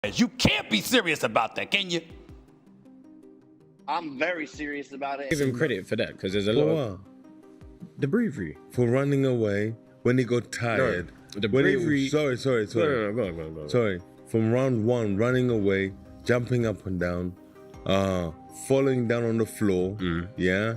You can't be serious about that, can you? I'm very serious about it. Give him credit for that, because there's a lot of the bravery for running away when he got tired. No, the bravery. Sorry. No, go on. Sorry. From round one, running away, jumping up and down, falling down on the floor. Yeah.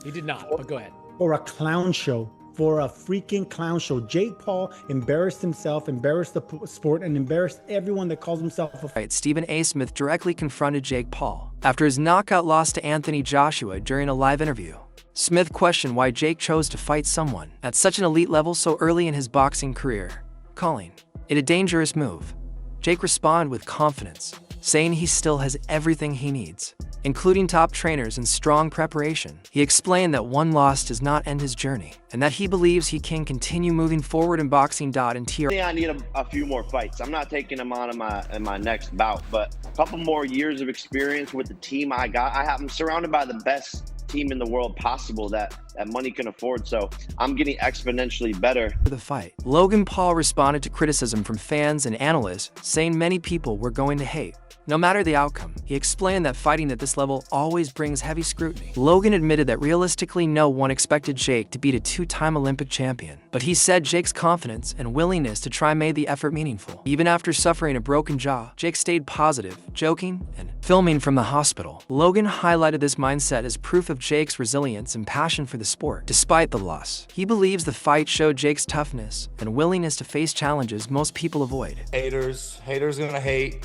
He did not, but go ahead. For a clown show. For a freaking clown show. Jake Paul embarrassed himself, embarrassed the sport, and embarrassed everyone that calls himself a Right, Stephen A. Smith directly confronted Jake Paul after his knockout loss to Anthony Joshua during a live interview. Smith questioned why Jake chose to fight someone at such an elite level so early in his boxing career, calling it a dangerous move. Jake responded with confidence, saying he still has everything he needs, including top trainers and strong preparation. He explained that one loss does not end his journey, and that he believes he can continue moving forward in boxing. And I need a few more fights. I'm not taking them on in my next bout, but a couple more years of experience with the team I got. I'm surrounded by the best team in the world possible that money can afford, so I'm getting exponentially better. For the fight, Logan Paul responded to criticism from fans and analysts, saying many people were going to hate. No matter the outcome, he explained that fighting at this level always brings heavy scrutiny. Logan admitted that realistically no one expected Jake to beat a two-time Olympic champion, but he said Jake's confidence and willingness to try made the effort meaningful. Even after suffering a broken jaw, Jake stayed positive, joking, and filming from the hospital. Logan highlighted this mindset as proof of Jake's resilience and passion for the sport, despite the loss. He believes the fight showed Jake's toughness and willingness to face challenges most people avoid. Haters gonna hate.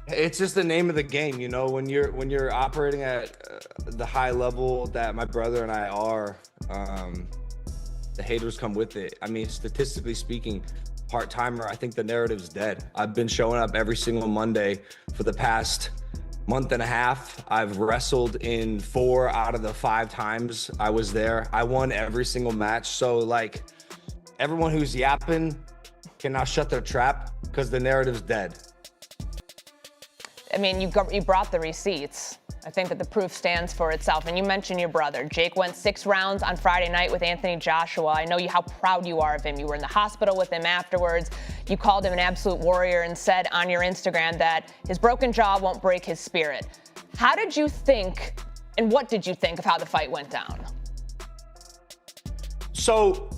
It's just the name of the game, you know. When you're operating at the high level that my brother and I are, the haters come with it. I mean, statistically speaking, part-timer, I think the narrative's dead. I've been showing up every single Monday for the past month and a half. I've wrestled in 4 out of the 5 times I was there. I won every single match. So like, everyone who's yapping can now shut their trap because the narrative's dead. I mean, you brought the receipts. I think that the proof stands for itself. And you mentioned your brother. Jake went 6 rounds on Friday night with Anthony Joshua. I know how proud you are of him. You were in the hospital with him afterwards. You called him an absolute warrior and said on your Instagram that his broken jaw won't break his spirit. How did you think, and what did you think of how the fight went down? So,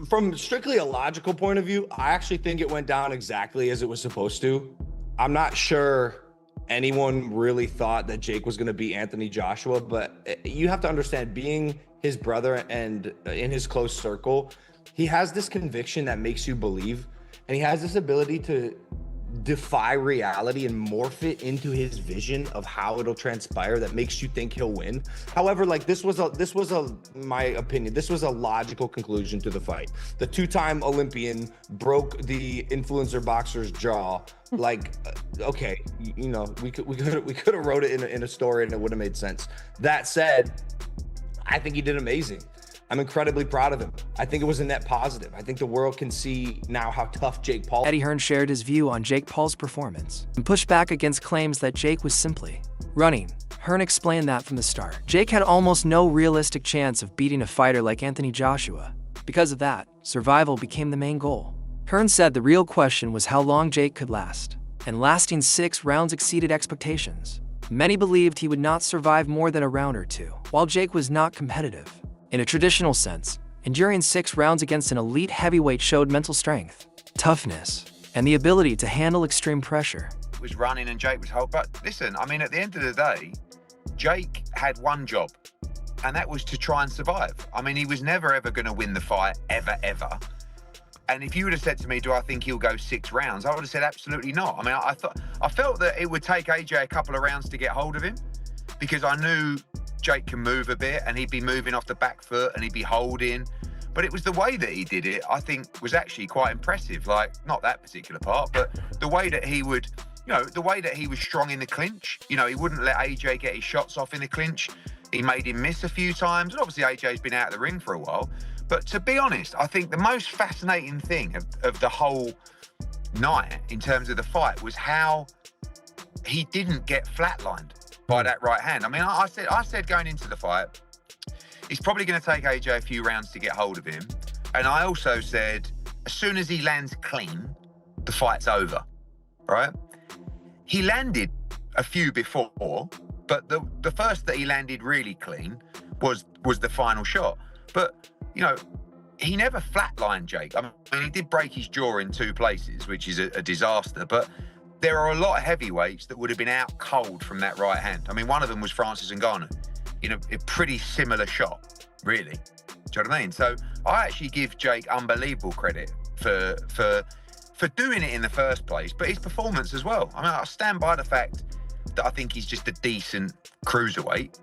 from strictly a logical point of view, I actually think it went down exactly as it was supposed to. I'm not sure anyone really thought that Jake was going to beat Anthony Joshua, but you have to understand, being his brother and in his close circle, he has this conviction that makes you believe, and he has this ability to defy reality and morph it into his vision of how it'll transpire that makes you think he'll win. However, like this was my opinion, this was a logical conclusion to the fight. The 2-time Olympian broke the influencer boxer's jaw. Like, okay, you know, we could have wrote it in a story and it would have made sense. That said, I think he did amazing. I'm incredibly proud of him. I think it was a net positive. I think the world can see now how tough Jake Paul. Eddie Hearn shared his view on Jake Paul's performance and pushed back against claims that Jake was simply running. Hearn explained that from the start, Jake had almost no realistic chance of beating a fighter like Anthony Joshua. Because of that, survival became the main goal. Hearn said the real question was how long Jake could last, and lasting 6 rounds exceeded expectations. Many believed he would not survive more than a round or two, while Jake was not competitive. In a traditional sense, enduring 6 rounds against an elite heavyweight showed mental strength, toughness, and the ability to handle extreme pressure. Was running and Jake was hold. But listen, I mean, at the end of the day, Jake had one job, and that was to try and survive. I mean, he was never ever going to win the fight, ever. And if you would have said to me, do I think he'll go 6 rounds? I would have said absolutely not. I mean, I felt that it would take AJ a couple of rounds to get hold of him, because I knew Jake can move a bit and he'd be moving off the back foot and he'd be holding. But it was the way that he did it, I think, was actually quite impressive. Like, not that particular part, but the way that he would, you know, the way that he was strong in the clinch. You know, he wouldn't let AJ get his shots off in the clinch. He made him miss a few times. And obviously AJ's been out of the ring for a while. But to be honest, I think the most fascinating thing of the whole night in terms of the fight was how he didn't get flatlined by that right hand. I mean, I said going into the fight, it's probably going to take AJ a few rounds to get hold of him. And I also said, as soon as he lands clean, the fight's over. right? He landed a few before, but the first that he landed really clean was the final shot. But, you know, he never flatlined Jake. I mean, he did break his jaw in 2 places, which is a disaster, but there are a lot of heavyweights that would have been out cold from that right hand. I mean, one of them was Francis Ngannou. You know, a pretty similar shot, really. Do you know what I mean? So I actually give Jake unbelievable credit for doing it in the first place, but his performance as well. I mean, I stand by the fact that I think he's just a decent cruiserweight,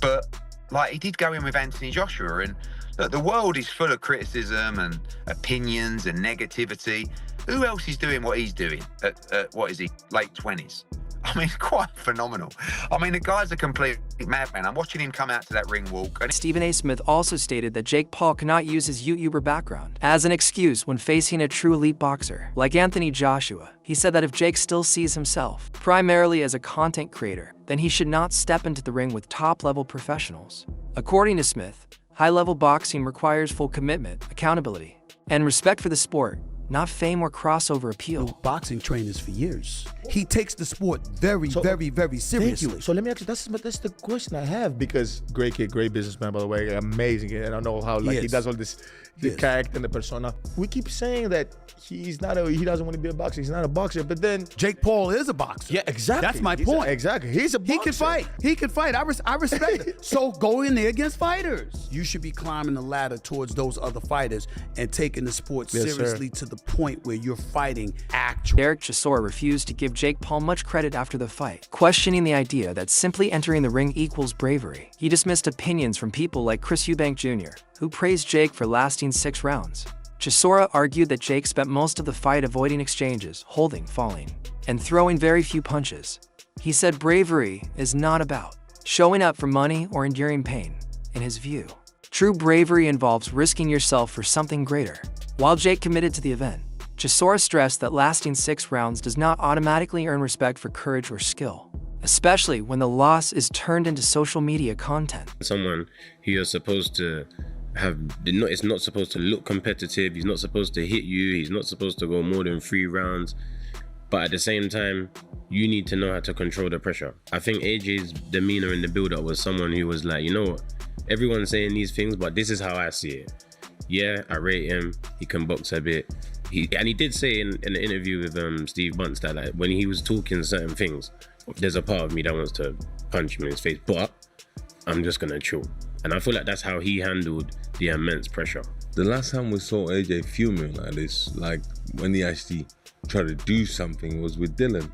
but like, he did go in with Anthony Joshua, and look, the world is full of criticism and opinions and negativity. Who else is doing what he's doing at what is he, late 20s? I mean, quite phenomenal. I mean, the guy's a complete madman. I'm watching him come out to that ring walk. Stephen A. Smith also stated that Jake Paul cannot use his YouTuber background as an excuse when facing a true elite boxer like Anthony Joshua. He said that if Jake still sees himself primarily as a content creator, then he should not step into the ring with top-level professionals. According to Smith, high-level boxing requires full commitment, accountability, and respect for the sport, not fame or crossover appeal. Boxing trainers for years. He takes the sport very seriously. Thank you. So let me ask you, that's the question I have, because great kid, great businessman, by the way, amazing. And I know how he does all this, the character and the persona. We keep saying that he doesn't want to be a boxer. He's not a boxer, but then Jake Paul is a boxer. Yeah, exactly. That's my point. Exactly. He's a boxer. He can fight. I respect it. So go in there against fighters. You should be climbing the ladder towards those other fighters and taking the sport seriously to the point where you're fighting actual. Derek Chisora refused to give Jake Paul much credit after the fight, questioning the idea that simply entering the ring equals bravery. He dismissed opinions from people like Chris Eubank Jr., who praised Jake for lasting 6 rounds. Chisora argued that Jake spent most of the fight avoiding exchanges, holding, falling, and throwing very few punches. He said bravery is not about showing up for money or enduring pain. In his view, true bravery involves risking yourself for something greater. While Jake committed to the event, Chisora stressed that lasting 6 rounds does not automatically earn respect for courage or skill, especially when the loss is turned into social media content. Someone who you're supposed to it's not supposed to look competitive, he's not supposed to hit you, he's not supposed to go more than 3 rounds, but at the same time, you need to know how to control the pressure. I think AJ's demeanor in the build-up was someone who was like, you know what, everyone's saying these things, but this is how I see it. Yeah, I rate him, he can box a bit. He did say in the interview with Steve Bunce that, like, when he was talking certain things, there's a part of me that wants to punch him in his face, but I'm just gonna chill. And I feel like that's how he handled the immense pressure. The last time we saw AJ fuming like this, like when he actually tried to do something, was with Dylan.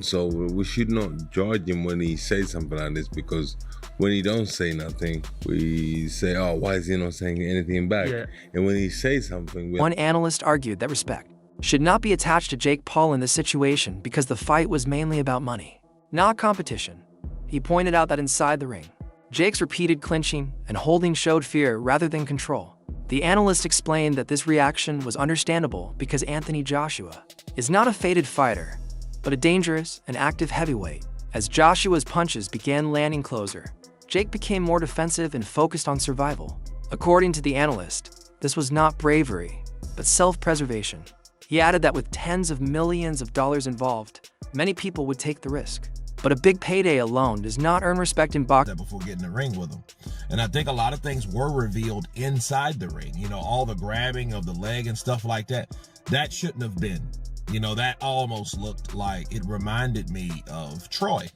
So we should not judge him when he says something like this, because when he don't say nothing, we say, oh, why is he not saying anything back? Yeah. And when he says something... One analyst argued that respect should not be attached to Jake Paul in this situation because the fight was mainly about money, not competition. He pointed out that inside the ring, Jake's repeated clinching and holding showed fear rather than control. The analyst explained that this reaction was understandable because Anthony Joshua is not a faded fighter, but a dangerous and active heavyweight. As Joshua's punches began landing closer, Jake became more defensive and focused on survival. According to the analyst, this was not bravery, but self-preservation. He added that with tens of millions of dollars involved, many people would take the risk. But a big payday alone does not earn respect in boxing. Before getting in the ring with him. And I think a lot of things were revealed inside the ring. You know, all the grabbing of the leg and stuff like that. That shouldn't have been. You know, that almost looked like, it reminded me of Troy.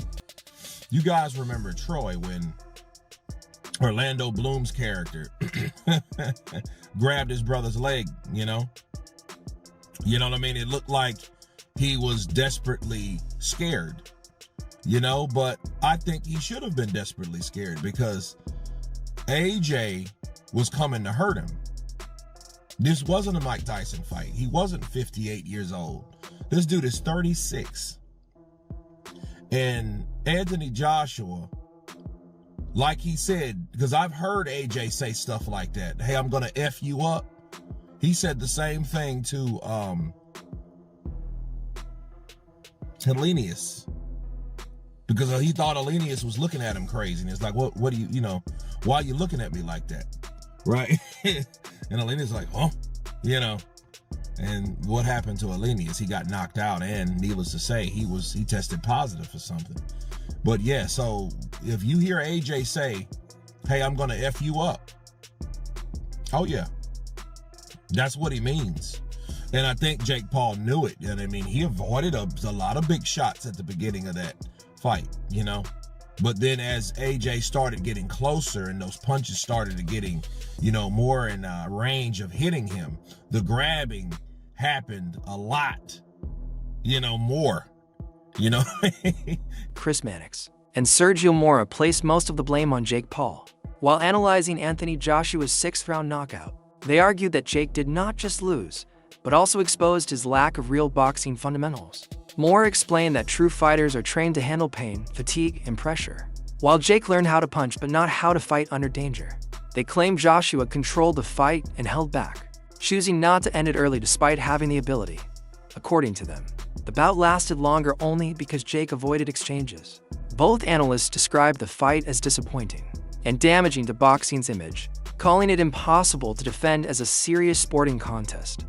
You guys remember Troy when Orlando Bloom's character grabbed his brother's leg, you know? You know what I mean? It looked like he was desperately scared. You know, but I think he should have been desperately scared because AJ was coming to hurt him. This wasn't a Mike Tyson fight. He wasn't 58 years old. This dude is 36. And Anthony Joshua, like he said, because I've heard AJ say stuff like that. Hey, I'm going to F you up. He said the same thing to Helenius. Because he thought Helenius was looking at him crazy. And it's like, what do you know, why are you looking at me like that? Right? And Helenius like, oh, you know. And what happened to Elenius? He got knocked out, and needless to say, he tested positive for something. But yeah, so if you hear AJ say, hey, I'm gonna F you up, oh yeah, that's what he means. And I think Jake Paul knew it. You know what I mean? He avoided a lot of big shots at the beginning of that fight, you know? But then as AJ started getting closer and those punches started getting, you know, more in range of hitting him, the grabbing happened a lot, you know, more, you know? Chris Mannix and Sergio Mora placed most of the blame on Jake Paul. While analyzing Anthony Joshua's 6th-round knockout, they argued that Jake did not just lose, but also exposed his lack of real boxing fundamentals. Mora explained that true fighters are trained to handle pain, fatigue, and pressure, while Jake learned how to punch but not how to fight under danger. They claimed Joshua controlled the fight and held back, choosing not to end it early despite having the ability. According to them, the bout lasted longer only because Jake avoided exchanges. Both analysts described the fight as disappointing and damaging to boxing's image, calling it impossible to defend as a serious sporting contest.